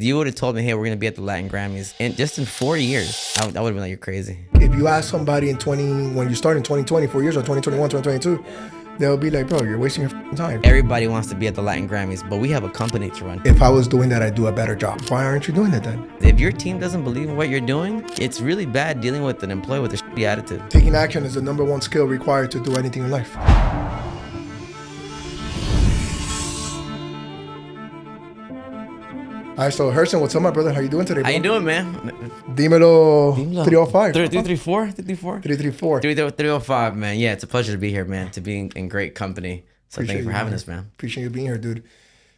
You would have told me, hey, we're going to be at the Latin Grammys. And just in 4 years, I would have been like, you're crazy. If you ask somebody when you start in 2020, 4 years, or 2021, 2022, they'll be like, bro, you're wasting your time. Everybody wants to be at the Latin Grammys, but we have a company to run. If I was doing that, I'd do a better job. Why aren't you doing it then? If your team doesn't believe in what you're doing, it's really bad dealing with an employee with a shitty attitude. Taking action is the #1 skill required to do anything in life. All right, so Herson, what's up, my brother? How you doing today, bro? How you doing, man? Dímelo 305. 334? 334. 305, man. Yeah, it's a pleasure to be here, man, to be in great company. So thank you for having us, man. Appreciate you being here, dude.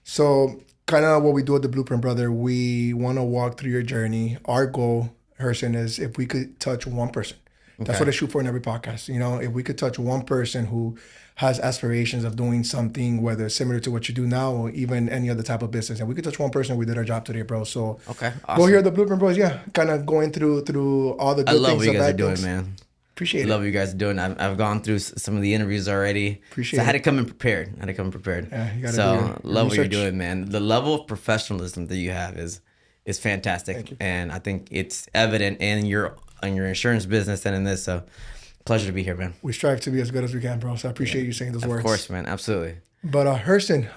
So kind of what we do at the Blueprint, brother, we want to walk through your journey. Our goal, Herson, is if we could touch one person. That's what I shoot for in every podcast. You know, if we could touch one person who has aspirations of doing something, whether similar to what you do now or even any other type of business, and we could touch one person, we did our job today, bro. So awesome. Go here at the Blueprint Bros. Yeah, kind of going through all the good things. I love what you guys are doing, man. Appreciate it. I love what you guys are doing. I've gone through some of the interviews already. Appreciate it. I had to come in prepared. Yeah, you gotta so do your love what you're research. doing, man. The level of professionalism that you have is fantastic. Thank you. And I think it's evident in your insurance business and in this. So pleasure to be here, man. We strive to be as good as we can, bro. So I appreciate you saying those words. Of course, man. Absolutely. But Herson,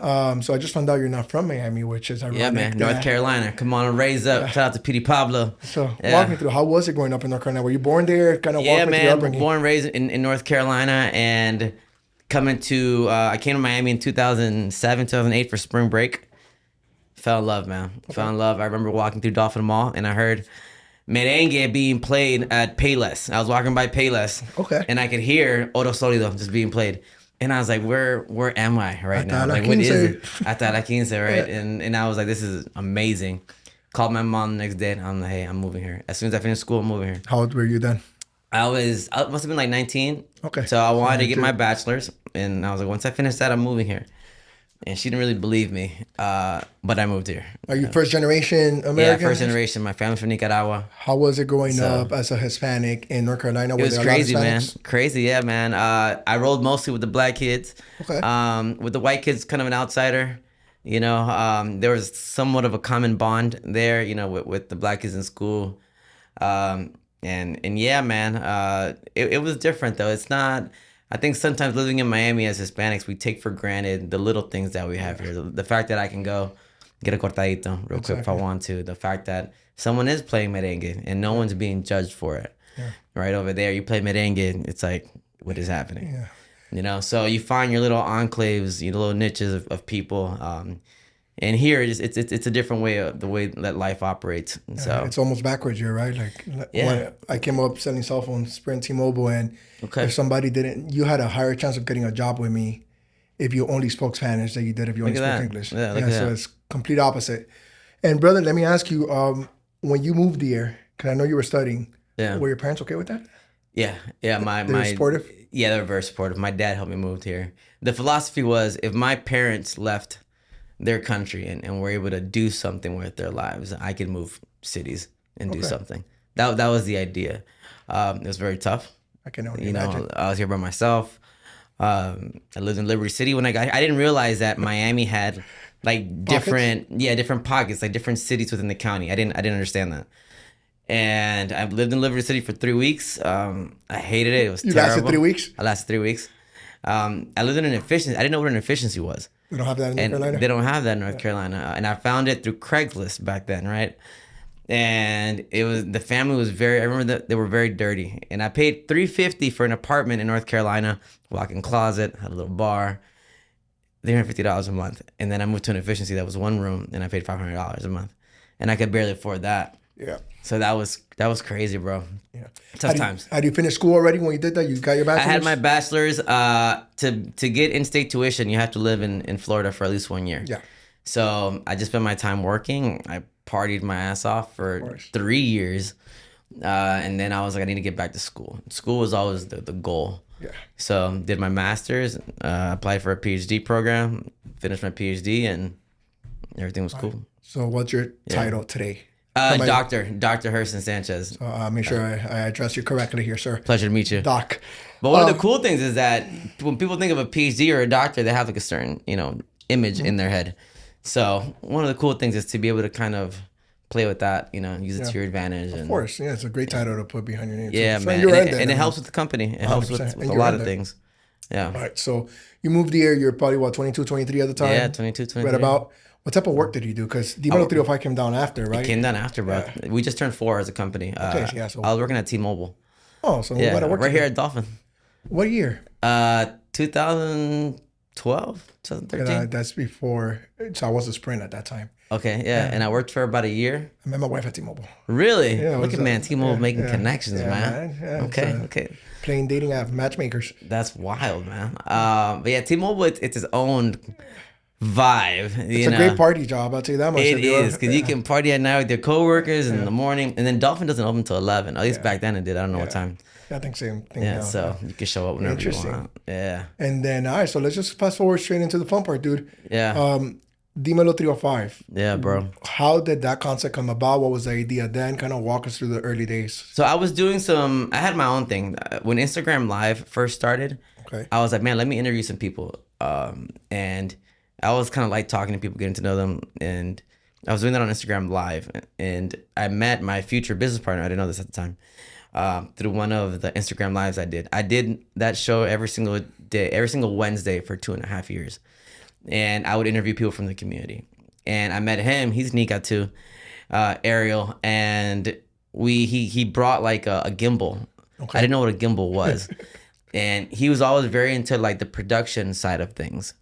so I just found out you're not from Miami, which is ironic. Yeah, man. North Carolina. Come on and raise up. Shout out to Petey Pablo. So walk me through. How was it growing up in North Carolina? Were you born there? Kind of walk me through your upbringing. Born and raised in North Carolina, and coming to I came to Miami in 2007, 2008 for spring break. Fell in love, man. Fell in love. I remember walking through Dolphin Mall, and I heard merengue being played at Payless. I was walking by Payless. Okay. And I could hear Oro Sólido just being played. And I was like, where am I right now? Like, what is it? Hasta la 15, right? Yeah. And I was like, this is amazing. Called my mom the next day, and I'm like, hey, I'm moving here. As soon as I finished school, I'm moving here. How old were you then? I must have been like 19. Okay. So I wanted to get my bachelor's, and I was like, once I finish that, I'm moving here. And she didn't really believe me, but I moved here. Are you first generation American? Yeah, first generation. My family's from Nicaragua. How was it growing up as a Hispanic in North Carolina? It was crazy, man. Crazy, yeah, man. I rolled mostly with the black kids. Okay. With the white kids, kind of an outsider. You know, there was somewhat of a common bond there, you know, with the black kids in school. And yeah, man, it was different, though. It's not... I think sometimes living in Miami as Hispanics, we take for granted the little things that we have here. The fact that I can go get a cortadito real quick if I want to. The fact that someone is playing merengue and no one's being judged for it. Yeah. Right over there, you play merengue, it's like, what is happening? Yeah. You know, so you find your little enclaves, your little niches of people. And here, it's a different way of the way that life operates. And so it's almost backwards here, right? Like when I came up selling cell phones, Sprint, T-Mobile, and if somebody you had a higher chance of getting a job with me if you only spoke Spanish than you did if you only spoke English. Yeah, so it's complete opposite. And brother, let me ask you, when you moved here, because I know you were studying, were your parents okay with that? Yeah. They were supportive? Yeah, they were very supportive. My dad helped me move here. The philosophy was if my parents left their country and were able to do something with their lives, I could move cities and do something. That was the idea. It was very tough. I can only imagine. I was here by myself. I lived in Liberty City when I didn't realize that Miami had like different pockets, like different cities within the county. I didn't understand that. And I lived in Liberty City for 3 weeks. I hated it. It was terrible. You lasted 3 weeks? I lasted 3 weeks. I lived in an efficiency. I didn't know what an efficiency was. They don't have that in North Carolina? They don't have that in North Carolina. And I found it through Craigslist back then, right? And the family was I remember that they were very dirty. And I paid $350 for an apartment in North Carolina, walk-in closet, had a little bar, $350 a month. And then I moved to an efficiency that was one room, and I paid $500 a month. And I could barely afford that. Yeah. So that was crazy, bro. Yeah. Tough times. Had you finished school already when you did that? You got your bachelor's? I had my bachelor's. To get in-state tuition, you have to live in Florida for at least 1 year. Yeah. So I just spent my time working. I partied my ass off for 3 years. And then I was like, I need to get back to school. School was always the goal. Yeah. So did my master's, applied for a PhD program, finished my PhD, and everything was cool. So what's your title today? Dr. Herson Sánchez. Make sure I address you correctly here, sir. Pleasure to meet you. Doc. But one of the cool things is that when people think of a PhD or a doctor, they have like a certain, image in their head. So one of the cool things is to be able to kind of play with that, use it to your advantage. Of course. Yeah, it's a great title to put behind your name. Yeah, so man. You're right And it helps with the company. It helps with a lot of things. Yeah. All right. So you moved here. You're probably, 22, 23 at the time? Yeah, 22, 23. Right about. What type of work did you do? Because Dímelo 305 came down after, right? It came down after, bro. Yeah. We just turned 4 as a company. Okay, yeah, so I was working at T-Mobile. Oh, so yeah, right here at Dolphin. What year? 2012, 2013. That's before. So I was a Sprint at that time. Okay, yeah. And I worked for about a year. I met my wife at T-Mobile. Really? Yeah, look at man, T-Mobile making connections, man. Yeah, okay. Playing dating app matchmakers. That's wild, man. But yeah, T-Mobile, it's its own vibe. It's a great party job, I'll tell you that much. It is, because you can party at night with your coworkers in the morning, and then Dolphin doesn't open until 11. At least back then it did. I don't know what time. I think same thing. Yeah, so you can show up whenever you want. Yeah. And then, all right, so let's just fast forward straight into the fun part, dude. Yeah. Dímelo 305. Yeah, bro. How did that concept come about? What was the idea then? Kind of walk us through the early days. So I was doing I had my own thing. When Instagram Live first started, I was like, man, let me interview some people. And I was kind of like talking to people, getting to know them. And I was doing that on Instagram Live. And I met my future business partner. I didn't know this at the time. Through one of the Instagram Lives I did. I did that show every single day, every single Wednesday for 2.5 years. And I would interview people from the community. And I met him. He's Nika too, Ariel. And he brought like a gimbal. Okay. I didn't know what a gimbal was. And he was always very into like the production side of things.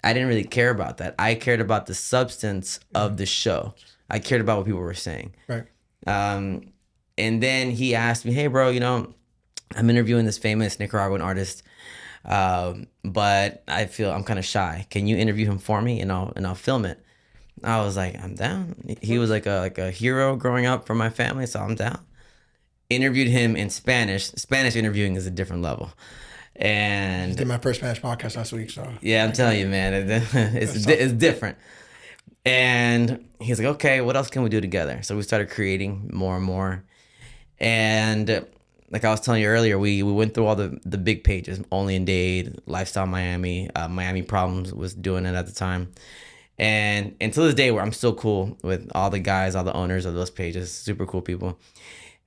I didn't really care about that. I cared about the substance of the show. I cared about what people were saying. Right. And then he asked me, hey, bro, I'm interviewing this famous Nicaraguan artist, but I feel I'm kind of shy. Can you interview him for me and I'll film it? I was like, I'm down. He was like a hero growing up for my family, so I'm down. Interviewed him in Spanish. Spanish interviewing is a different level. And I did my first Spanish podcast last week, so yeah, I'm telling you, man, it's different. And he's like, okay, what else can we do together? So we started creating more and more. And like I was telling you earlier, we went through all the big pages, Only in Dade, Lifestyle Miami, Miami Problems was doing it at the time. And to this day, where I'm still cool with all the guys, all the owners of those pages, super cool people.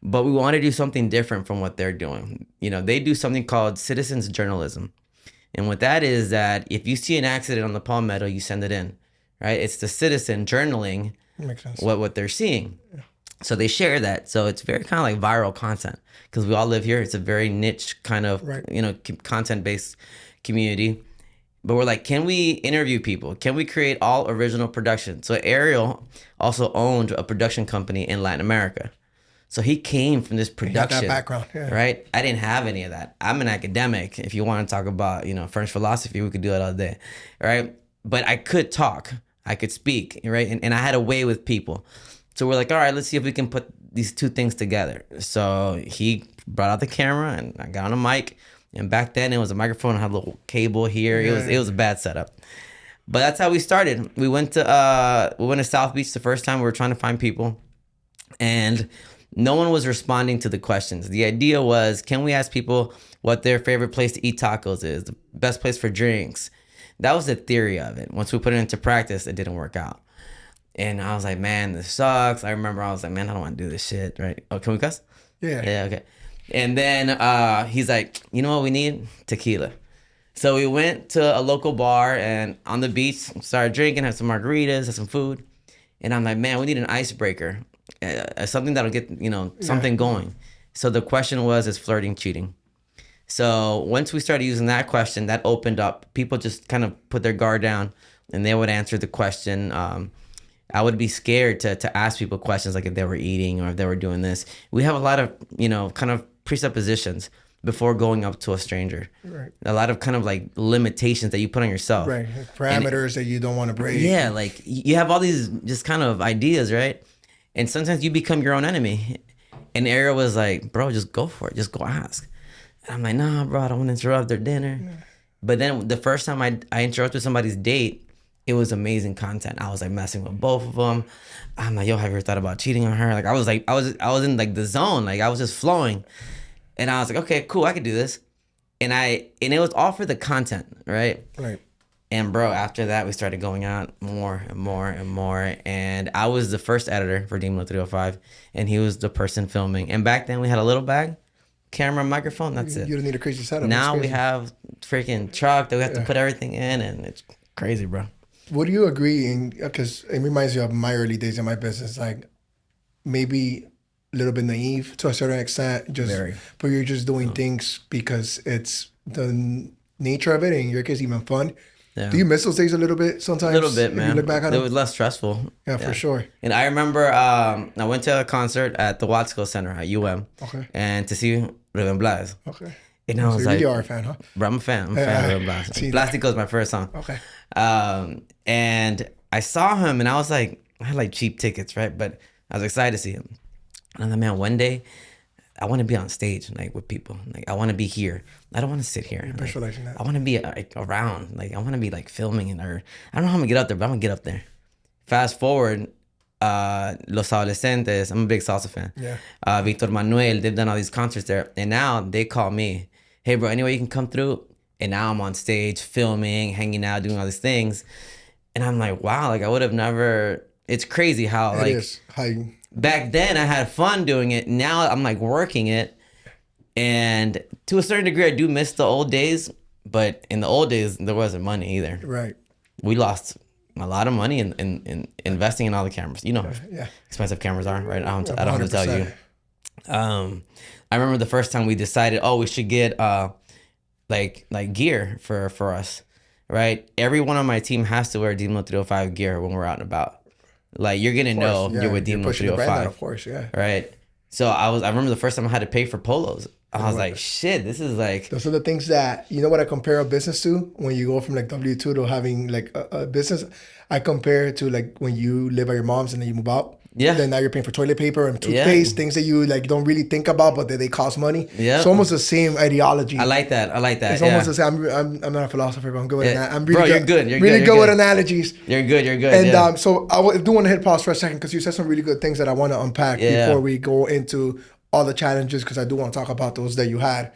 But we want to do something different from what they're doing. They do something called citizens journalism. And what that is that if you see an accident on the Palmetto, you send it in, right? It's the citizen journaling what they're seeing. Yeah. So they share that. So it's very kind of like viral content because we all live here. It's a very niche kind of, content-based community. But we're like, can we interview people? Can we create all original production? So Ariel also owned a production company in Latin America. So he came from this production, that background, right? I didn't have any of that. I'm an academic. If you want to talk about, French philosophy, we could do it all day, right? But I could talk, I could speak, right? And I had a way with people. So we're like, all right, let's see if we can put these two things together. So he brought out the camera and I got on a mic. And back then it was a microphone, I had a little cable here. It was a bad setup. But that's how we started. We went to South Beach the first time. We were trying to find people. And no one was responding to the questions. The idea was, can we ask people what their favorite place to eat tacos is, the best place for drinks? That was the theory of it. Once we put it into practice, it didn't work out. And I was like, man, this sucks. I remember I was like, man, I don't want to do this shit, right? Oh, can we cuss? Yeah. Yeah, okay. And then he's like, you know what we need? Tequila. So we went to a local bar and on the beach, started drinking, had some margaritas, had some food. And I'm like, man, we need an icebreaker. Something that'll get, something going. So the question was, is flirting cheating? So once we started using that question, that opened up. People just kind of put their guard down and they would answer the question. I would be scared to ask people questions like if they were eating or if they were doing this. We have a lot of, kind of presuppositions before going up to a stranger. Right. A lot of kind of like limitations that you put on yourself. Right. Parameters that you don't want to break. Yeah. Like you have all these just kind of ideas, right? And sometimes you become your own enemy. And Ariel was like, bro, just go for it. Just go ask. And I'm like, nah, bro, I don't want to interrupt their dinner. Yeah. But then the first time I interrupted somebody's date, it was amazing content. I was like messing with both of them. I'm like, yo, have you ever thought about cheating on her? Like I was in like the zone. Like I was just flowing. And I was like, okay, cool, I could do this. And it was all for the content, right? Right. And bro, after that, we started going out more and more and more. And I was the first editor for Dímelo 305, and he was the person filming. And back then, we had a little bag, camera, microphone. That's it. You don't need a crazy setup. Now we have freaking truck that we have to put everything in, and it's crazy, bro. Would you agree? Because it reminds you of my early days in my business, like maybe a little bit naive to a certain extent, but you're just doing things because it's the nature of it, and in your case, even fun. Yeah. Do you miss those days a little bit sometimes? A little bit, man. You look back at it was less stressful. Yeah, for sure. And I remember I went to a concert at the Watsco Center at UM. Okay. And to see Ruben Blas. Okay. And I was so you really are a fan, huh? Bro, I'm a fan. I'm a fan of Ruben Blas. Plastico is my first song. Okay. And I saw him, and I was like, I had like cheap tickets, right? But I was excited to see him. And I'm like, man, one day I want to be on stage, like with people. Like I want to be here. I don't want to sit here. Like, I want to be like, around. Like I want to be like filming it, or I don't know how I'm gonna get up there, but I'm gonna get up there. Fast forward, Los Adolescentes. I'm a big salsa fan. Yeah. Victor Manuel. They've done all these concerts there, and now they call me. Hey, bro. Anyway, you can come through. And now I'm on stage filming, hanging out, doing all these things, and I'm like, wow. Like I would have never. It's crazy how it like. Is. How you... Back then I had fun doing it. Now I'm like working it. And to a certain degree, I do miss the old days. But in the old days, there wasn't money either. Right. We lost a lot of money in investing in all the cameras. You know how expensive cameras are, right? I don't have to tell you. I remember the first time we decided, we should get like gear for us, right? Everyone on my team has to wear Dímelo 305 gear when we're out and about. Like you're gonna know you're with Dímelo 305, of course, yeah. Right. So I remember the first time I had to pay for polos. I was like, shit, this is like. Those are the things that what I compare a business to when you go from like W-2 to having like a business. I compare it to like when you live at your mom's and then you move out. Yeah. Then now you're paying for toilet paper and toothpaste, things that you like don't really think about, but they cost money. Yeah. It's almost the same ideology. I like that. It's almost the same. I'm not a philosopher, but I'm good with that. I'm really you're good. You're really good with analogies. You're good. And so I do want to hit pause for a second because you said some really good things that I want to unpack before we go into all the challenges, because I do want to talk about those that you had.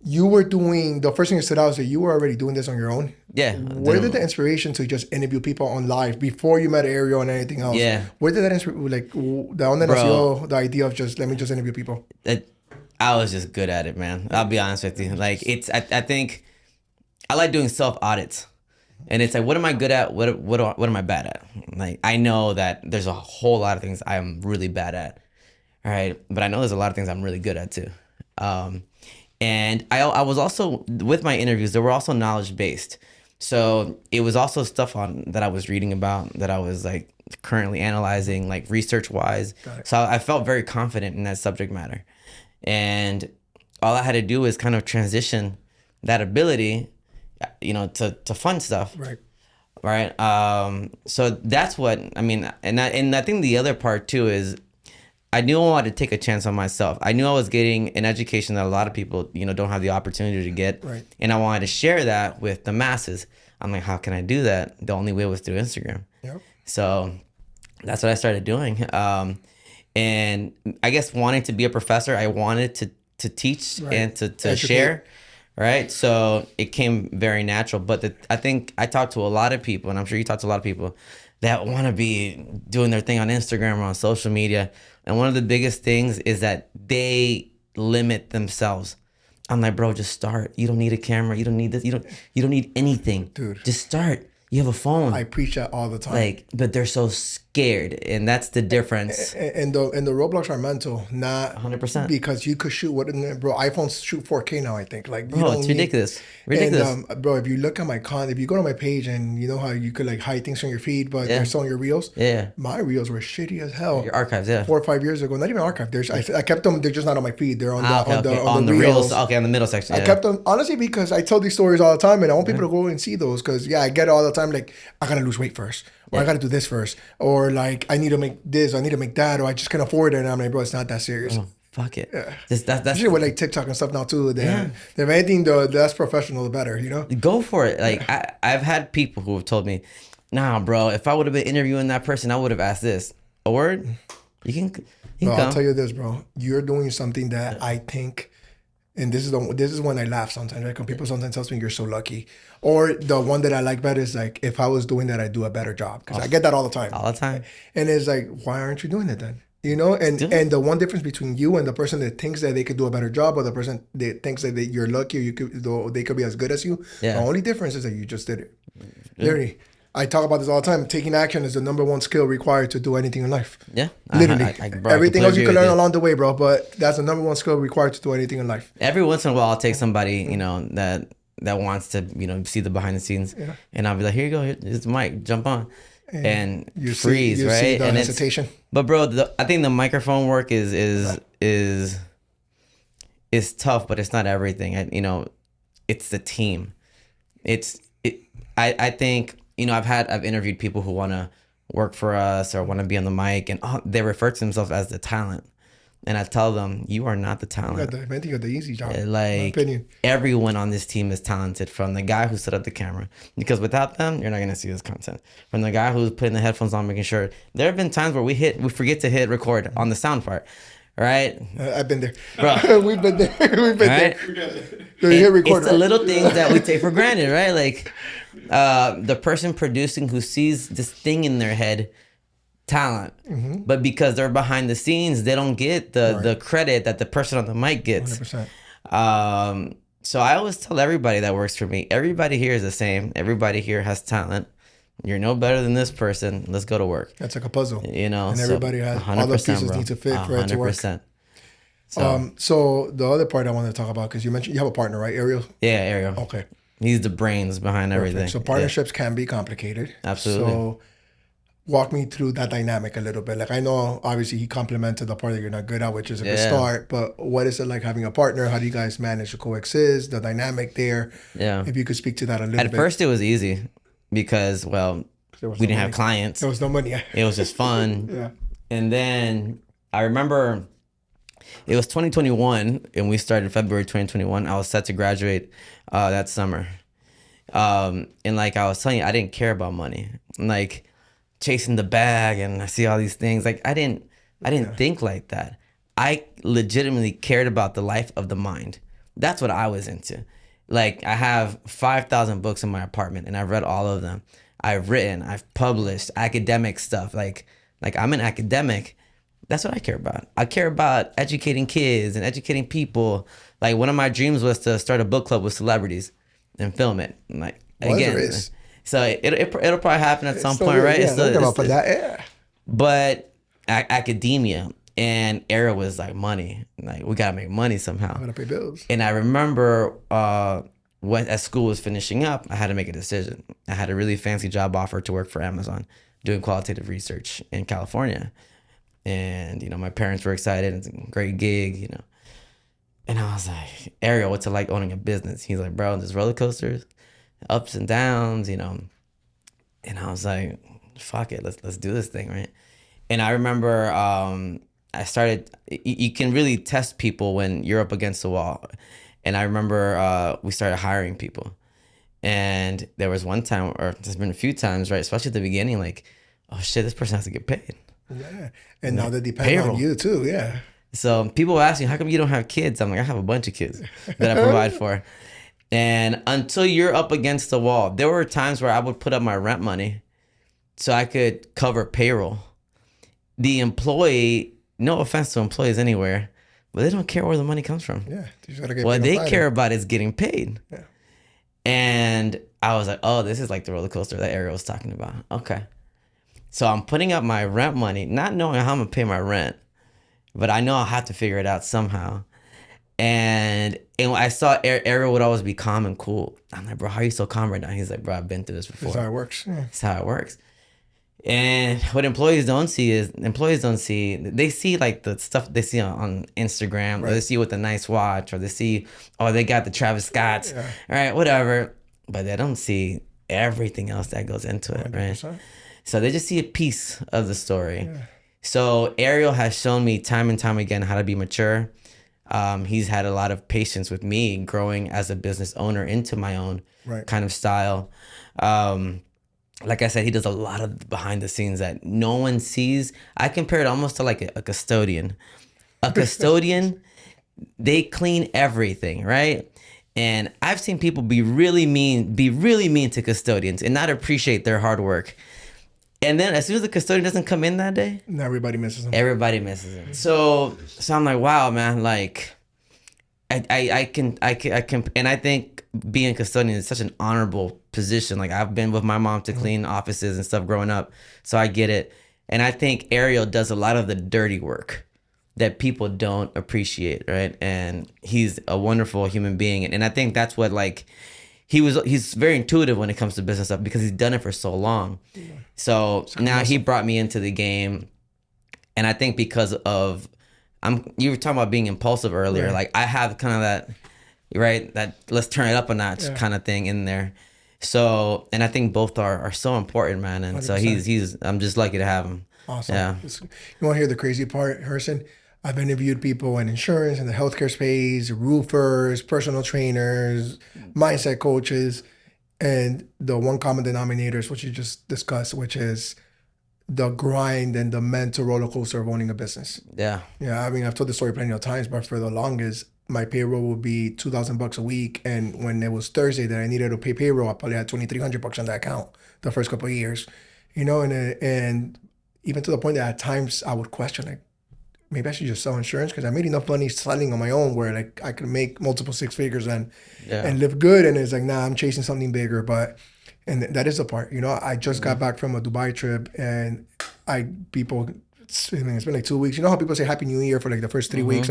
You were doing, the first thing that stood out is that you were already doing this on your own. Yeah. Where did the inspiration to just interview people on live before you met Ariel and anything else? Yeah. Where did that the idea of just, let me just interview people? I was just good at it, man. I'll be honest with you. Like I think I like doing self audits. And it's like, what am I good at? What am I bad at? Like, I know that there's a whole lot of things I'm really bad at. All right. But I know there's a lot of things I'm really good at too. And I was also, with my interviews, they were also knowledge-based. So it was also stuff that I was reading about, that I was like currently analyzing, like research-wise. So I felt very confident in that subject matter. And all I had to do was kind of transition that ability, to fun stuff. Right. So that's what, I mean, and I think the other part too is, I knew I wanted to take a chance on myself. I knew I was getting an education that a lot of people, don't have the opportunity to get. Right. And I wanted to share that with the masses. I'm like, how can I do that? The only way was through Instagram. Yep. So that's what I started doing. And I guess wanting to be a professor, I wanted to teach and to share. Right. So it came very natural. But I think I talked to a lot of people, and I'm sure you talked to a lot of people that want to be doing their thing on Instagram or on social media. And one of the biggest things is that they limit themselves. I'm like, bro, just start. You don't need a camera. You don't need this. You don't need anything. Dude. Just start. You have a phone. I preach that all the time. But they're so scared, and that's the difference. And the roadblocks are mental, not 100%. Because you could shoot iPhones shoot 4K now. I think it's ridiculous. And, bro, if you look at if you go to my page and you know how you could like hide things from your feed, but they're still on your reels. Yeah. My reels were shitty as hell. Your archives, 4 or 5 years ago, not even archived. I kept them. They're just not on my feed. They're on the reels. Okay, on the middle section. I kept them honestly because I tell these stories all the time, and I want people to go and see those because I get it all the time. Like, I gotta lose weight first, or I gotta do this first, or like I need to make this, I need to make that, or I just can't afford it. And I'm like, bro, it's not that serious. Oh, fuck it. Yeah. That's shit with like TikTok and stuff now too. If anything, the less professional, the better. Go for it. Like I've had people who have told me, nah, bro, if I would have been interviewing that person, I would have asked this. A word? You can come. I'll tell you this, bro. You're doing something that I think And this is when I laugh sometimes, right? When people sometimes tell me you're so lucky. Or the one that I like better is like, if I was doing that, I'd do a better job. Because I get that all the time. All the time. And it's like, why aren't you doing it then? You know, and the one difference between you and the person that thinks that they could do a better job, or the person that thinks that you're lucky, or they could be as good as you. The only difference is that you just did it. Literally, I talk about this all the time. Taking action is the number one skill required to do anything in life. Yeah, literally. Everything else you can learn along the way, bro. But that's the number one skill required to do anything in life. Every once in a while, I'll take somebody, that wants to, see the behind the scenes, and I'll be like, "Here you go, here's the mic, jump on." And you freeze, right? See the and hesitation. But bro, I think the microphone work is tough, but it's not everything. It's the team. I think I've interviewed people who want to work for us or want to be on the mic, and they refer to themselves as the talent. And I tell them, you are not the talent. I think you got the easy job. Like, my opinion. Everyone on this team is talented, from the guy who set up the camera, because without them, you're not going to see this content. From the guy who's putting the headphones on, making sure. There have been times where we forget to hit record on the sound part, right? I've been there. Bro. We've been there. There. Hit record, it's the little things that we take for granted, right? Like the person producing who sees this thing in their head, talent, but because they're behind the scenes, they don't get the credit that the person on the mic gets. 100%. So I always tell everybody that works for me, everybody here is the same. Everybody here has talent. You're no better than this person. Let's go to work. That's like a puzzle, and everybody has all the pieces need to fit for it to work. 100%. So the other part I wanted to talk about, because you mentioned you have a partner, right, Ariel? Yeah, Ariel. Okay. He's the brains behind everything. So partnerships can be complicated. Absolutely. So walk me through that dynamic a little bit. Like, I know obviously he complimented the part that you're not good at, which is a good start, but what is it like having a partner? How do you guys manage to coexist, the dynamic there? Yeah. If you could speak to that a little bit. At first it was easy because, we didn't have clients. There was no money. It was just fun. Yeah. And then I remember it was 2021 and we started February 2021. I was set to graduate that summer. And like I was telling you, I didn't care about money. Like, chasing the bag, and I see all these things. Like, I didn't think like that. I legitimately cared about the life of the mind. That's what I was into. Like, I have 5,000 books in my apartment, and I've read all of them. I've written, I've published academic stuff. Like I'm an academic. That's what I care about. I care about educating kids and educating people. Like, one of my dreams was to start a book club with celebrities and film it. Like, again. So it'll probably happen at some point, right? Yeah, but academia and Ariel was like, money. Like, we gotta make money somehow. Gotta pay bills. And I remember as school was finishing up, I had to make a decision. I had a really fancy job offer to work for Amazon, doing qualitative research in California. And my parents were excited. It's a great gig, And I was like, Ariel, what's it like owning a business? He's like, bro, there's roller coasters, ups and downs, And I was like, fuck it, let's do this thing, right? And I remember I started, you can really test people when you're up against the wall. And I remember we started hiring people. And there was one time, or there's been a few times, right? Especially at the beginning, like, oh shit, this person has to get paid. Yeah. And now they depend on you too, yeah. So people ask me, how come you don't have kids? I'm like, I have a bunch of kids that I provide for. And until you're up against the wall, there were times where I would put up my rent money so I could cover payroll. The employee, no offense to employees anywhere, but they don't care where the money comes from. Yeah, you just gotta get what they care about is getting paid. Yeah. And I was like, oh, this is like the roller coaster that Ariel was talking about. Okay. So I'm putting up my rent money, not knowing how I'm gonna pay my rent, but I know I'll have to figure it out somehow. And I saw Ariel would always be calm and cool. I'm like, bro, how are you so calm right now? He's like, bro, I've been through this before. That's how it works. Yeah. That's how it works. And what employees don't see, they see like the stuff they see on Instagram, right. Or they see with the nice watch, or they see, oh, they got the Travis Scotts, yeah. All right, whatever. But they don't see everything else that goes into it, 100%. Right? So they just see a piece of the story. Yeah. So Ariel has shown me time and time again how to be mature. He's had a lot of patience with me growing as a business owner into my own kind of style. Like I said, he does a lot of behind the scenes that no one sees. I compare it almost to like a custodian. A custodian, they clean everything, right? And I've seen people be really mean to custodians and not appreciate their hard work. And then as soon as the custodian doesn't come in that day, everybody misses him. Everybody misses him. So I'm like, wow, man, like I can, and I think being a custodian is such an honorable position. Like I've been with my mom to clean offices and stuff growing up, so I get it. And I think Ariel does a lot of the dirty work that people don't appreciate, right? And he's a wonderful human being, and I think that's what like he's very intuitive when it comes to business stuff because he's done it for so long. So now he brought me into the game, and I think because of you were talking about being impulsive earlier, Right. like I have kind of that, right, that let's turn it up a notch kind of thing in there. So, and I think both are so important, man. And 100%. So he's I'm just lucky to have him. Awesome. Yeah. You want to hear the crazy part, Herson? I've interviewed people in insurance, in the healthcare space, roofers, personal trainers, mindset coaches, and the one common denominator is what you just discussed, which is the grind and the mental roller coaster of owning a business. Yeah. Yeah. I mean, I've told the story plenty of times, but for the longest, my payroll would be $2,000 a week. And when it was Thursday that I needed to pay payroll, I probably had $2,300 on that account the first couple of years, you know, and even to the point that at times I would question, like, maybe I should just sell insurance because I made enough money selling on my own where like I could make multiple six figures and live good. And it's like, nah, I'm chasing something bigger. And that is the part, you know, I just got back from a Dubai trip and it's been like 2 weeks. You know how people say Happy New Year for like the first 3 weeks?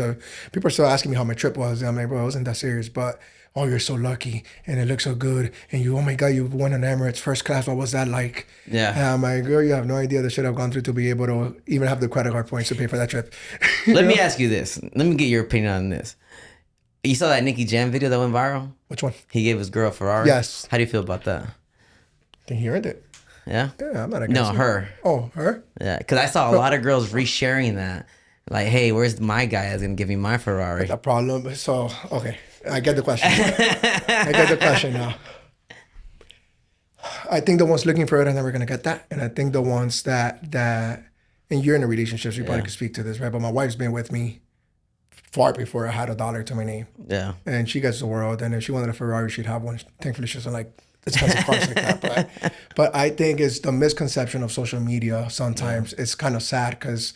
People are still asking me how my trip was. And I'm like, bro, it wasn't that serious. But, oh, you're so lucky and it looks so good. And you, oh my God, you won on Emirates first class. What was that like? Yeah. And I'm like, girl, you have no idea the shit I've gone through to be able to even have the credit card points to pay for that trip. Let me ask you this. Let me get your opinion on this. You saw that Nicky Jam video that went viral? Which one? He gave his girl a Ferrari? Yes. How do you feel about that? I think he earned it. Yeah? Yeah, I'm not against it. Her. Oh, her? Yeah, because I saw a lot of girls resharing that. Like, hey, where's my guy that's going to give me my Ferrari? The problem. So, okay. I get the question. I get the question now. I think the ones looking for it are never going to get that. And I think the ones that and you're in a relationship, so you probably could speak to this, right? But my wife's been with me far before I had a dollar to my name. Yeah. And she gets the world. And if she wanted a Ferrari, she'd have one. Thankfully, she doesn't like expensive cars like that. But I think it's the misconception of social media sometimes. It's kind of sad because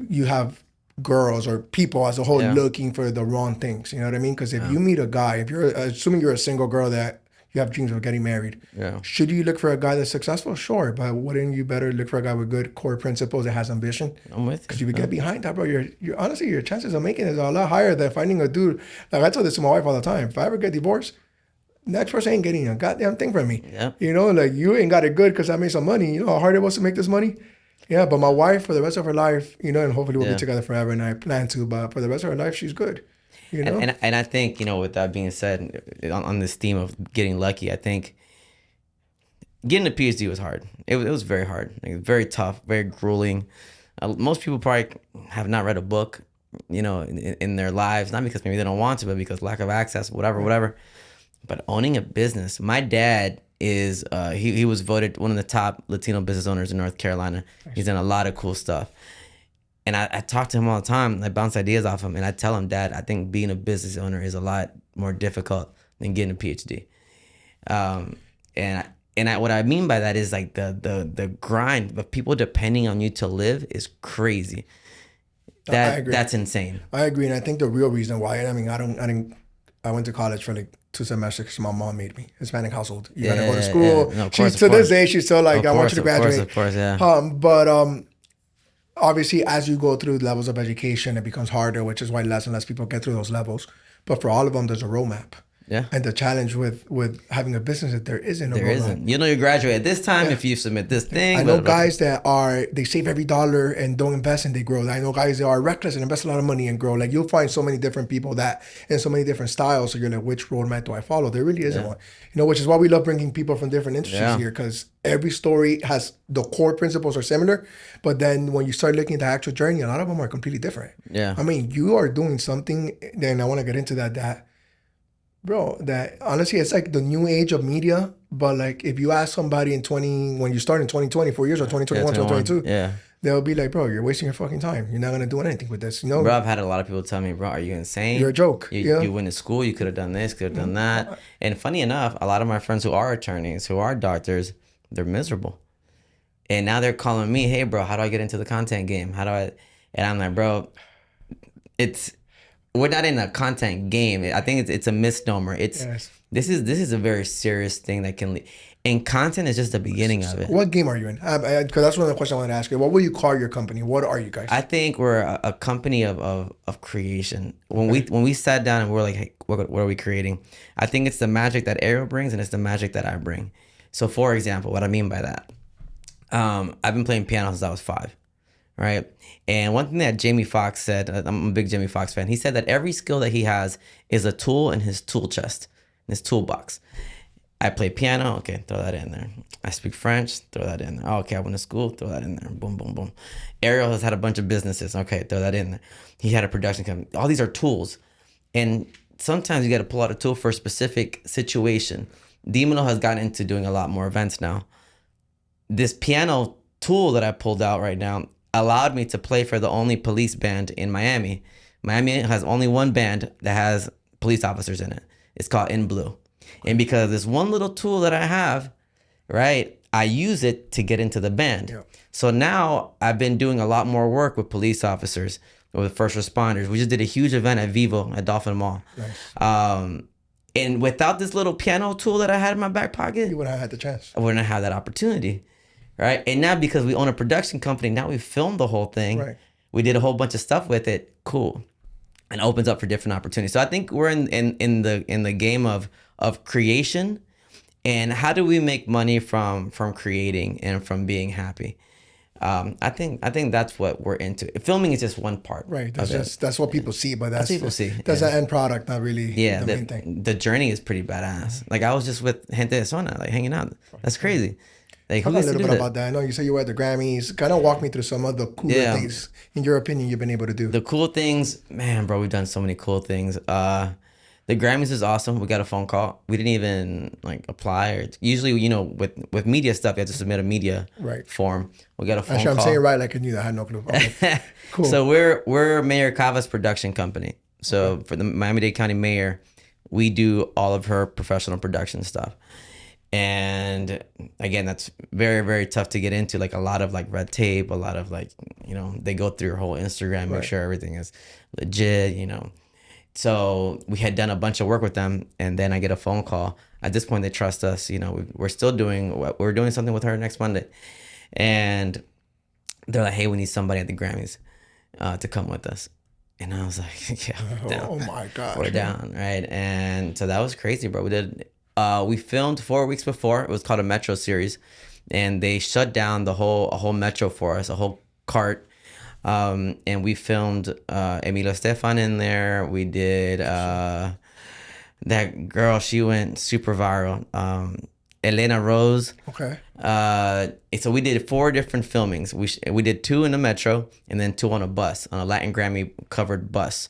you have girls or people as a whole looking for the wrong things. You know what I mean? Because if you meet a guy, if you're assuming you're a single girl that you have dreams of getting married, should you look for a guy that's successful? Sure, but wouldn't you better look for a guy with good core principles that has ambition? I'm with you. Because if you get behind that, bro, you're honestly, your chances of making it is a lot higher than finding a dude. Like I tell this to my wife all the time. If I ever get divorced, next person ain't getting a goddamn thing from me. Yeah. You know, like you ain't got it good because I made some money. You know how hard it was to make this money? Yeah, but my wife, for the rest of her life, you know, and hopefully we'll be together forever, and I plan to, but for the rest of her life, she's good. You know? And I think, you know, with that being said, on this theme of getting lucky, I think getting a PhD was hard. It was very hard, like, very tough, very grueling. Most people probably have not read a book, you know, in their lives, not because maybe they don't want to, but because lack of access, whatever. But owning a business, my dad is he was voted one of the top Latino business owners in North Carolina. He's done a lot of cool stuff. And I talk to him all the time. I bounce ideas off him. And I tell him, Dad, I think being a business owner is a lot more difficult than getting a PhD. What I mean by that is like the grind of people depending on you to live is crazy. I agree. That's insane. I agree. And I think the real reason why, I mean, I went to college for like 2 semesters because my mom made me. Hispanic household. You gotta go to school. No, to this day, she's still like, I want you to graduate. Of course, yeah. But obviously, as you go through levels of education, it becomes harder, which is why less and less people get through those levels. But for all of them, there's a roadmap. Yeah. And the challenge with having a business is there isn't a roadmap. There isn't. You know you graduate at this time if you submit this thing. I know guys that they save every dollar and don't invest and they grow. I know guys that are reckless and invest a lot of money and grow. Like you'll find so many different people that in so many different styles. So you're like, which roadmap do I follow? There really isn't one. You know, which is why we love bringing people from different industries here, because every story has the core principles are similar, but then when you start looking at the actual journey, a lot of them are completely different. Yeah. I mean, you are doing something, then I want to get into that bro, that honestly, it's like the new age of media. But like, if you ask somebody when you start in 2020, 4 years or 2021, 2022, they'll be like, bro, you're wasting your fucking time. You're not gonna do anything with this. You know, Bro, I've had a lot of people tell me, bro, are you insane? you're a joke. You went to school, you could have done this, could have done that. And funny enough, a lot of my friends who are attorneys, who are doctors, they're miserable. And now they're calling me, hey, bro, how do I get into the content game? How do I? And I'm like, bro, we're not in a content game. I think it's a misnomer. This is a very serious thing that can lead. And content is just the beginning of it. What game are you in? Because that's one of the questions I wanted to ask you. What will you call your company? What are you guys? I think we're a company of creation. When we sat down and we were like, hey, what are we creating? I think it's the magic that Ariel brings and it's the magic that I bring. So for example, what I mean by that, I've been playing piano since I was 5, right? And one thing that Jamie Foxx said, I'm a big Jamie Foxx fan. He said that every skill that he has is a tool in his tool chest, in his toolbox. I play piano, okay, throw that in there. I speak French, throw that in there. Oh, okay, I went to school, throw that in there. Boom, boom, boom. Ariel has had a bunch of businesses, okay, throw that in there. He had a production company. All these are tools. And sometimes you got to pull out a tool for a specific situation. Dímelo has gotten into doing a lot more events now. This piano tool that I pulled out right now allowed me to play for the only police band in Miami. Miami has only one band that has police officers in it. It's called In Blue. And because this one little tool that I have, right, I use it to get into the band. Yeah. So now I've been doing a lot more work with police officers, with first responders. We just did a huge event at Vivo at Dolphin Mall. Nice. And without this little piano tool that I had in my back pocket, you wouldn't have had the chance. I wouldn't have had that opportunity. Right. And now because we own a production company, now we filmed the whole thing. Right. We did a whole bunch of stuff with it. Cool. And opens up for different opportunities. So I think we're in the game of creation, and how do we make money from creating and from being happy. I think that's what we're into. Filming is just one part. Right. That's what people see, but that's people see. That's the end product, not really the main thing. The journey is pretty badass. Like I was just with Gente de Zona, like hanging out. That's crazy. Like, talk a little bit about that. I know you said you were at the Grammys. Kind of walk me through some of the cooler things, in your opinion, you've been able to do. The cool things, man, bro, we've done so many cool things. The Grammys is awesome. We got a phone call. We didn't even like apply. Or usually, you know, with media stuff, you have to submit a media form. We got a phone call. I'm saying it right like I knew that. I had no clue. Okay. Cool. So we're Mayor Cava's production company. So for the Miami-Dade County Mayor, we do all of her professional production stuff. And again, that's very, very tough to get into. Like a lot of like red tape, a lot of like, you know, they go through your whole Instagram, make sure everything is legit, you know. So we had done a bunch of work with them, and then I get a phone call. At this point, they trust us. You know, we're doing something with her next Monday, and they're like, "Hey, we need somebody at the Grammys to come with us." And I was like, "Yeah, we're down. Oh my god, we're down, right?" And so that was crazy, bro. We filmed 4 weeks before. It was called a Metro series, and they shut down a whole Metro for us, a whole cart. And we filmed Emilio Estefan in there. We did that girl. She went super viral. Elena Rose. Okay. So we did 4 different filmings. We did 2 in the Metro and then 2 on a bus, on a Latin Grammy covered bus.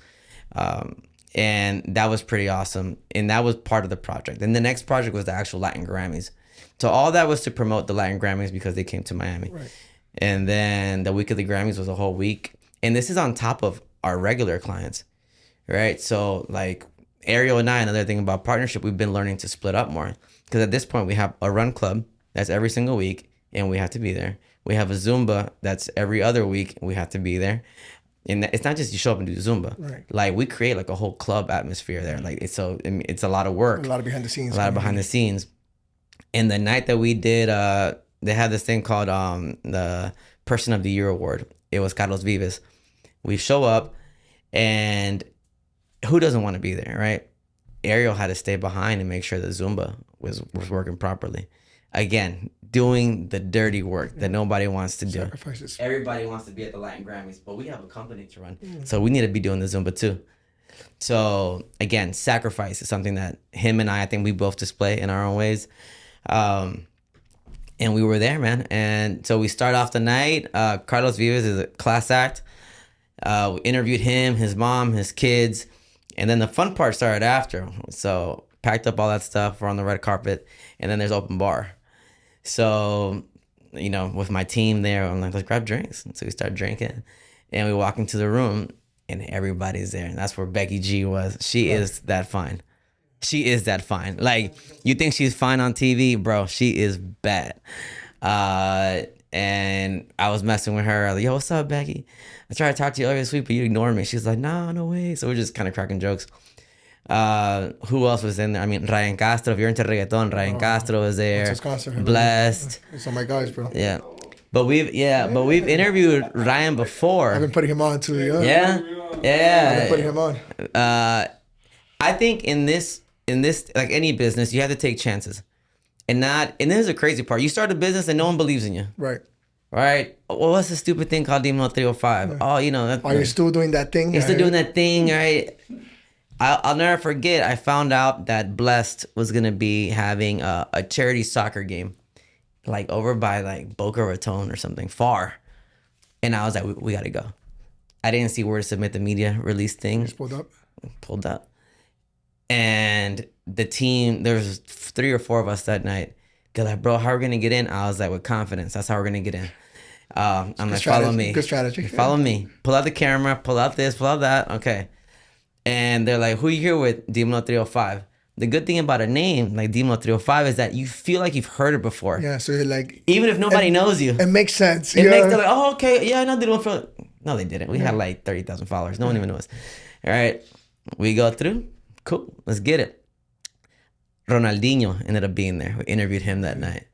And that was pretty awesome. And that was part of the project. And the next project was the actual Latin Grammys. So all that was to promote the Latin Grammys because they came to Miami. Right. And then the week of the Grammys was a whole week. And this is on top of our regular clients, right? So like Ariel and I, another thing about partnership, we've been learning to split up more. Because at this point we have a run club that's every single week and we have to be there. We have a Zumba that's every other week and we have to be there. And it's not just you show up and do Zumba. Right. Like we create like a whole club atmosphere there. Like it's a lot of work. A lot of behind the scenes. And the night that we did, they had this thing called the Person of the Year Award. It was Carlos Vives. We show up, and who doesn't want to be there, right? Ariel had to stay behind and make sure that Zumba was working properly. Again, doing the dirty work that nobody wants to do. Sacrifices. Everybody wants to be at the Latin Grammys, but we have a company to run. So we need to be doing the Zumba too. So again, sacrifice is something that him and I think we both display in our own ways. And we were there, man. And so we start off the night. Carlos Vives is a class act. We interviewed him, his mom, his kids. And then the fun part started after. So packed up all that stuff. We're on the red carpet. And then there's open bar. So with my team there. I'm like, let's grab drinks. And so we start drinking, and we walk into the room, and everybody's there. And that's where Becky G was. She is that fine. She is that fine. Like, you think she's fine on TV, bro? She is bad. And I was messing with her. I was like, yo, what's up, Becky? I tried to talk to you earlier this week, but you ignored me. She's like, no way. So we're just kind of cracking jokes. Who else was in there? I mean, Ryan Castro. If you're into reggaeton, Ryan Castro was there. Blessed. It's all my guys, bro. Yeah. But we've interviewed Ryan before. I've been putting him on too. Yeah. I've been putting him on. I think in this like any business, you have to take chances. And this is a crazy part. You start a business and no one believes in you. Right. Well, what's the stupid thing called Dímelo 305? Oh, Are you still doing that thing? You're still doing that thing, right? I'll never forget. I found out that Blessed was gonna be having a charity soccer game, like over by like Boca Raton or something far, and I was like, we gotta go. I didn't see where to submit the media release thing. Just pulled up, and the team. There was 3 or 4 of us that night. They're like, bro, how are we gonna get in? I was like, with confidence. That's how we're gonna get in. I'm like, follow me. Good strategy. Follow me. Pull out the camera. Pull out this. Pull out that. Okay. And they're like, who you here with? Dímelo 305. The good thing about a name like Dímelo 305 is that you feel like you've heard it before. Yeah, so you're like... Even if nobody knows you. It makes sense. It makes them like, oh, okay. Yeah, I know Dímelo for... No, they didn't. We had like 30,000 followers. No one even knew us. All right. We go through. Cool. Let's get it. Ronaldinho ended up being there. We interviewed him that night.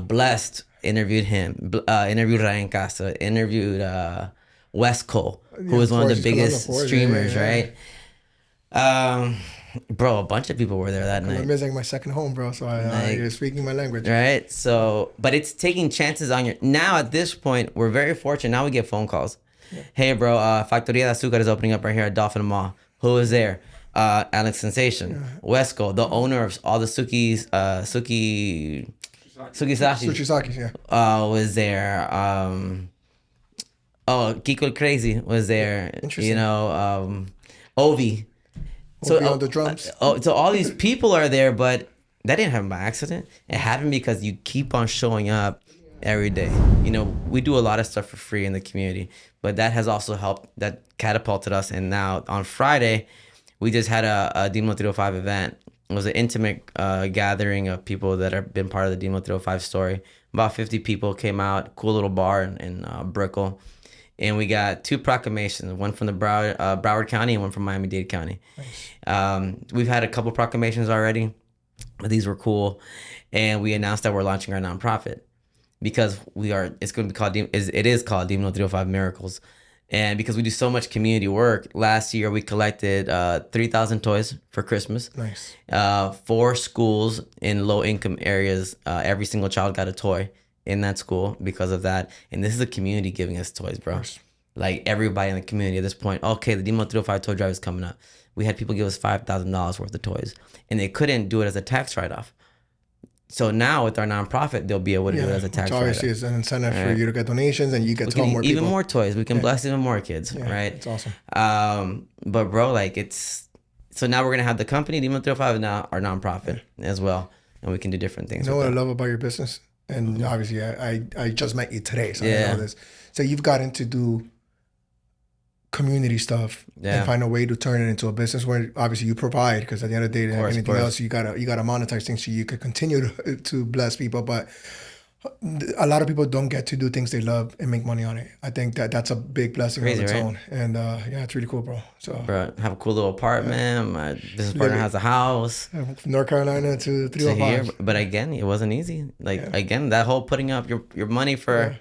Blessed interviewed him. Interviewed Ryan Castro. Interviewed... West Cole, who was one of the biggest streamers, right? Bro, a bunch of people were there that night. Colombia's like my second home, bro. So you're speaking my language, right? So, but it's taking chances on your. Now at this point, we're very fortunate. Now we get phone calls. Yeah. Hey, bro, Factoría de Azúcar is opening up right here at Dolphin Mall. Who is there? Alex Sensation, West Cole, the owner of all the Suki Sakis, yeah. Was there. Kiko el Crazy was there. Interesting. Ovi. So on the drums. So all these people are there, but that didn't happen by accident. It happened because you keep on showing up every day. We do a lot of stuff for free in the community, but that has also helped. That catapulted us. And now on Friday, we just had a Dímelo 305 event. It was an intimate gathering of people that have been part of the Dímelo 305 story. About 50 people came out. Cool little bar in Brickell. And we got 2 proclamations, one from the Broward County and one from Miami-Dade County. Nice. We've had a couple proclamations already, but these were cool. And we announced that we're launching our nonprofit because it's going to be called, it is called Dímelo 305 Miracles. And because we do so much community work, last year we collected 3,000 toys for Christmas. Nice. 4 schools in low-income areas, every single child got a toy in that school because of that. And this is a community giving us toys, bro. Like everybody in the community at this point. Okay, the Dímelo 305 toy drive is coming up. We had people give us $5,000 worth of toys, and they couldn't do it as a tax write-off. So now with our nonprofit, they'll be able to do it as a tax write-off. Obviously, it's an incentive for you to get donations, and you get to help more people. Even more toys. We can bless even more kids, right? It's awesome. But bro, so now we're gonna have the company Dímelo 305 and now our nonprofit as well, and we can do different things. You know what I love about your business? And obviously, I just met you today, so I know this. So you've gotten to do community stuff and find a way to turn it into a business where obviously you provide, because at the end of the day, anything else you gotta monetize things so you could continue to bless people. But a lot of people don't get to do things they love and make money on it. I think that's a big blessing on its own. And it's really cool, bro. So have a cool little apartment. My business partner has a house. North Carolina to 305. But again, it wasn't easy. Again, that whole putting up your money for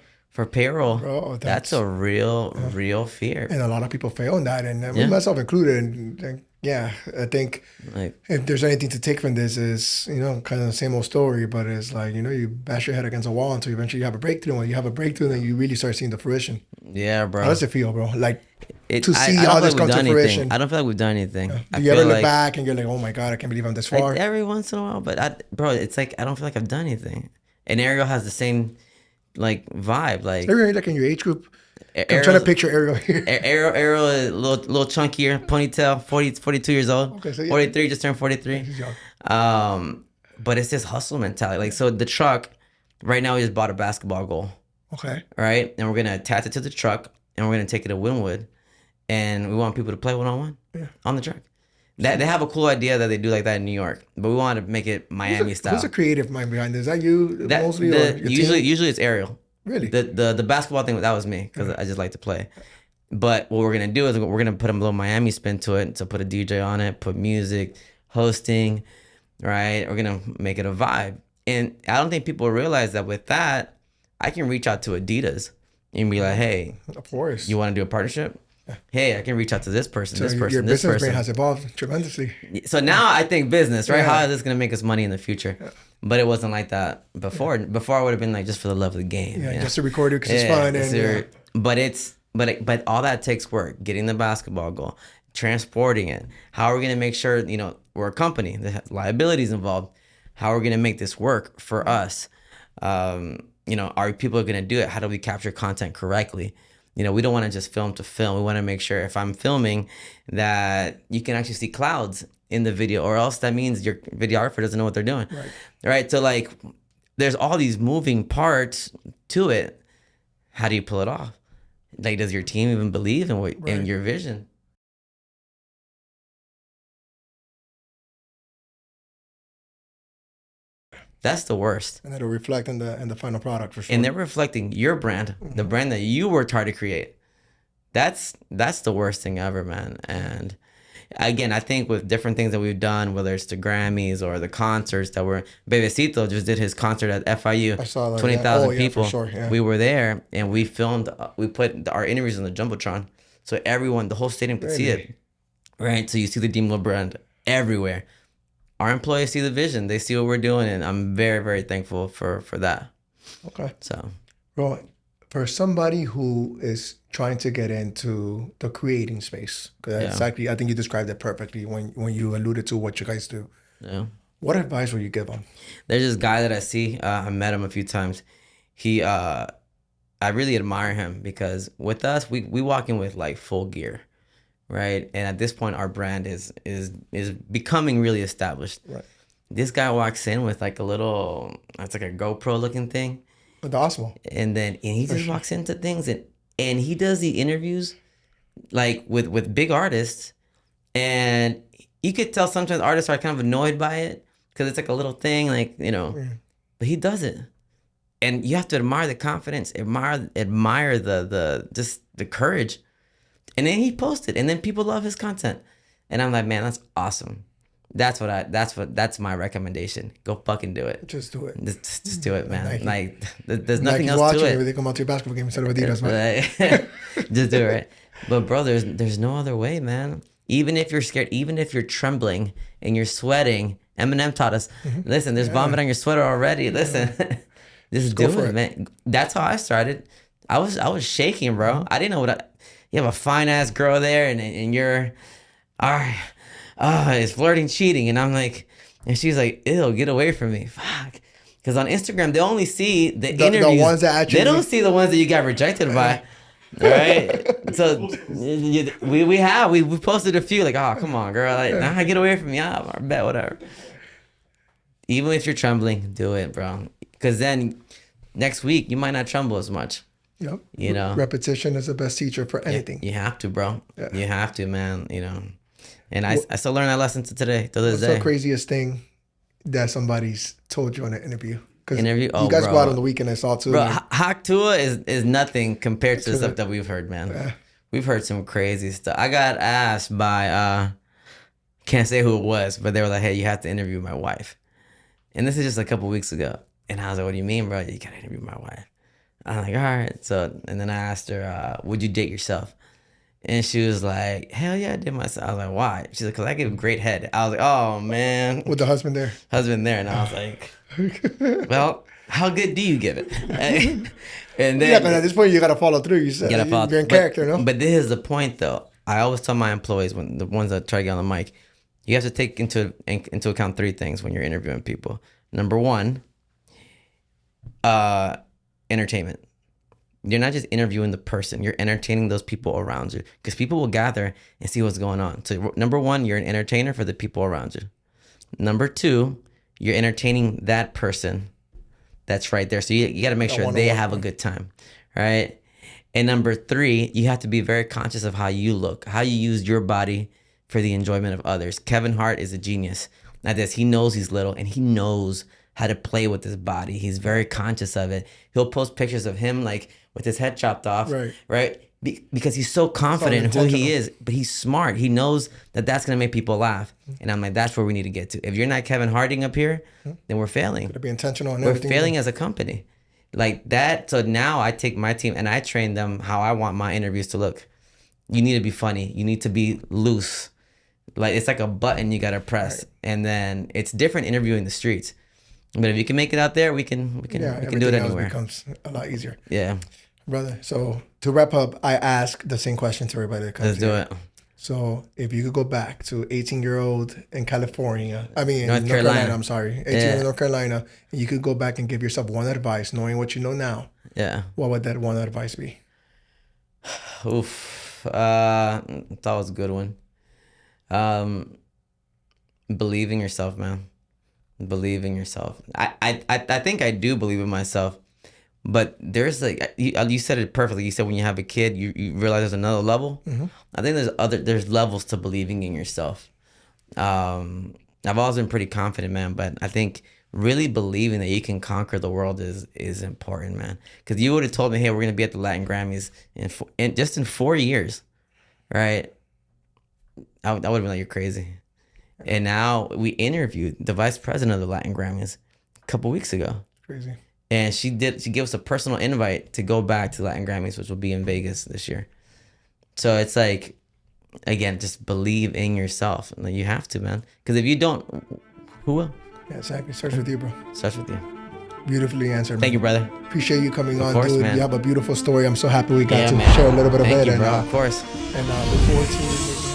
payroll, bro, that's a real fear. And a lot of people fail in that, and myself included. And I think if there's anything to take from this is, kind of the same old story, but it's like, you bash your head against a wall until eventually you have a breakthrough. When you have a breakthrough, then you really start seeing the fruition. Yeah, bro. How does it feel, bro? To see all this come to fruition. I don't feel like we've done anything. Do you ever look back and you're like, oh my God, I can't believe I'm this far? Every once in a while, but bro, it's like, I don't feel like I've done anything. And Ariel has the same vibe. Ariel, in your age group. I'm trying to picture Ariel here. Ariel is a little chunkier, ponytail, 42 years old. Okay, so 43, just turned 43. He's young. But it's this hustle mentality. So the truck, Right now, we just bought a basketball goal. Okay. Right, and we're gonna attach it to the truck, and we're gonna take it to Wynwood, and we want people to play one-on-one on the truck. That they have a cool idea that they do like that in New York, but we want to make it Miami style. Who's the creative mind behind this? Is that you mostly, or your usually team? it's Ariel. Really? The basketball thing, that was me, because I just like to play. But what we're gonna do is we're gonna put a little Miami spin to it. So put a DJ on it, put music, hosting, right? We're gonna make it a vibe. And I don't think people realize that with that, I can reach out to Adidas and be like, hey, of course, you want to do a partnership? Hey, I can reach out to this person, so this person, your this business person. brain has evolved tremendously. So now I think business, right? Yeah. How is this gonna make us money in the future? Yeah. But it wasn't like that before. Yeah. Before I would have been like just for the love of the game. Yeah, just to record it because it's fun. And but all that takes work. Getting the basketball goal, transporting it. How are we gonna make sure we're a company that has liabilities involved? How are we gonna make this work for us? Are people gonna do it? How do we capture content correctly? We don't want to just film to film. We want to make sure if I'm filming that you can actually see clouds in the video, or else that means your videographer doesn't know what they're doing. Right? So like there's all these moving parts to it. How do you pull it off? Like, does your team even believe in your vision? That's the worst. And it'll reflect in the final product for sure. And they're reflecting your brand, the brand that you worked hard to create. That's the worst thing ever, man. And again, I think with different things that we've done, whether it's the Grammys or the concerts that were, Bebecito just did his concert at FIU. I saw that. 20,000 people. For sure, yeah. We were there, and we filmed. We put our interviews on the jumbotron, so everyone, the whole stadium could see it. Right. So you see the Dímelo brand everywhere. Our employees see the vision. They see what we're doing, and I'm very, very thankful for that. Okay. So, well, for somebody who is trying to get into the creating space, because exactly, I think you described it perfectly when you alluded to what you guys do. Yeah. What advice would you give them? There's this guy that I see. I met him a few times. I really admire him because with us, we walk in with like full gear. Right, and at this point, our brand is becoming really established. Right. This guy walks in with like it's like a GoPro looking thing. With the Osmo. And he just walks into things and he does the interviews like with big artists, and you could tell sometimes artists are kind of annoyed by it because it's like a little thing, like but he does it, and you have to admire the confidence, admire the courage. And then he posted, and then people love his content. And I'm like, man, that's awesome. That's my recommendation. Go fucking do it. Just do it. Just do it, man. Nike. There's nothing else watching to it. Maybe they come out to your basketball game instead of Adidas, man. Just do it, right? But bro, there's no other way, man. Even if you're scared, even if you're trembling and you're sweating, Eminem taught us, listen, there's vomit on your sweater already. Listen, just do it, man. That's how I started. I was shaking, bro. I didn't know you have a fine ass girl there, and you're, all right, is flirting, cheating, and I'm like, and she's like, ew, get away from me, fuck. Because on Instagram they only see the interviews. The ones that actually, they don't see the ones that you got rejected by, right? So we posted a few like, oh come on, girl, like, nah, get away from me, I bet whatever. Even if you're trembling, do it, bro. Because then next week you might not tremble as much. Yep. Repetition is the best teacher for anything. You have to, bro. Yeah. You have to, man. And I still learn that lesson to this day. What's the craziest thing that somebody's told you in an interview? Because you guys go out on the weekend and saw too. Bro, Haktua is nothing compared to the stuff that we've heard, man. Yeah. We've heard some crazy stuff. I got asked by can't say who it was, but they were like, hey, you have to interview my wife. And this is just a couple weeks ago. And I was like, what do you mean, bro? You gotta interview my wife. I'm like, all right. So, and then I asked her, would you date yourself? And she was like, hell yeah, I did myself. I was like, why? She's like, because I give great head. I was like, oh, man. With the husband there? And I was like, well, how good do you give it? And then, yeah, but at this point, you got to follow through. You said you're in character, no? But this is the point, though. I always tell my employees, when the ones that try to get on the mic, you have to take into account three things when you're interviewing people. Number one, entertainment. You're not just interviewing the person, you're entertaining those people around you, because people will gather and see what's going on. So number one, you're an entertainer for the people around you. Number two, you're entertaining that person that's right there. So you got to make I sure wanna they work have a with. good time, right? And number 3, you have to be very conscious of how you look, how you use your body for the enjoyment of others. Kevin Hart is a genius at this. He knows he's little and he knows how to play with his body. He's very conscious of it. He'll post pictures of him like with his head chopped off, right? Because he's so confident in who he is, but he's smart. He knows that that's going to make people laugh. And I'm like, that's where we need to get to. If you're not Kevin Harding up here, then we're failing. Gotta be intentional on We're everything. failing as a company. Like that. So now I take my team and I train them how I want my interviews to look. You need to be funny. You need to be loose. Like it's like a button you got to press. And then it's different interviewing the streets. But if you can make it out there, we can do it anywhere. It becomes a lot easier. Yeah. Brother, so to wrap up, I ask the same question to everybody that comes Let's do it. So if you could go back to 18-year-old in California, North Carolina. I'm sorry, 18-year-old in North Carolina, and you could go back and give yourself one advice, knowing what you know now. Yeah. What would that one advice be? Oof. That was a good one. Believe in yourself, man. Believe in yourself. I think I do believe in myself. But there's like you said it perfectly. You said when you have a kid, you realize there's another level. I think there's levels to believing in yourself. I've always been pretty confident, man. But I think really believing that you can conquer the world is important, man. Because you would have told me, hey, we're gonna be at the Latin Grammys in just in 4 years, right? I would have been like, you're crazy. And now we interviewed the vice president of the Latin Grammys a couple weeks ago. Crazy. And she gave us a personal invite to go back to the Latin Grammys, which will be in Vegas this year. So it's like, again, just believe in yourself. Like you have to, man. Because if you don't, who will? Yeah, exactly. Starts with you, bro. Starts with you. Beautifully answered, man. Thank you, brother. Appreciate you coming on, course, dude. man. You have a beautiful story. I'm so happy we got to man. share a little bit of Thank it. you, bro. Of course. And look forward to